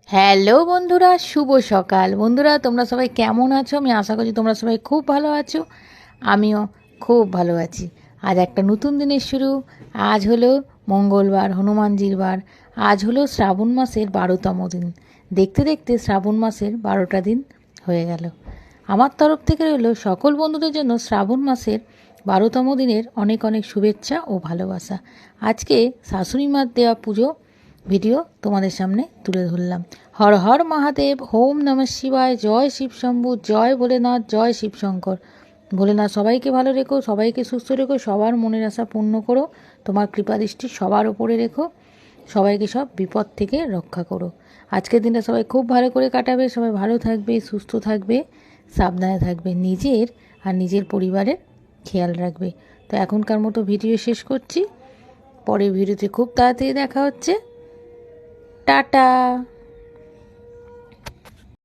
Hello বন্ধুরা, শুভ সকাল। বন্ধুরা, তোমরা সবাই কেমন আছো? আমি আশা করছি তোমরা সবাই খুব ভালো আছো। আমিও খুব ভালো আছি। আজ একটা নতুন দিনের শুরু। আজ হলো মঙ্গলবার, হনুমানজির বার। আজ হলো শ্রাবণ মাসের 12তম দিন। দেখতে দেখতে শ্রাবণ মাসের 12টা দিন হয়ে গেল। আমার তরফ থেকে রইল সকল বন্ধুদের জন্য শ্রাবণ মাসের 12তম দিনের অনেক অনেক শুভেচ্ছা ও ভালোবাসা। আজকে শাশুড়ি মার দেওয়া পুজো ভিডিও তোমাদের সামনে তুলে ধরলাম। হর হর মহাদেব, ওম নমঃ শিবায়, জয় শিব শম্ভু, জয় ভোলেনাথ, জয় শিবশঙ্কর। ভোলেনাথ সবাইকে ভালো রেখো, সবাইকে সুস্থ রেখো, সবার মনের আশা পূর্ণ করো, তোমার কৃপাদৃষ্টি সবার ওপরে রেখো, সবাইকে সব বিপদ থেকে রক্ষা করো। আজকের দিনটা সবাই খুব ভালো করে কাটাবে, সবাই ভালো থাকবে, সুস্থ থাকবে, সাবধানে থাকবে, নিজের আর নিজের পরিবারের খেয়াল রাখবে। তো এখনকার মতো ভিডিও শেষ করছি। পরের ভিডিওতে খুব তাড়াতাড়ি দেখা হচ্ছে। টাটা।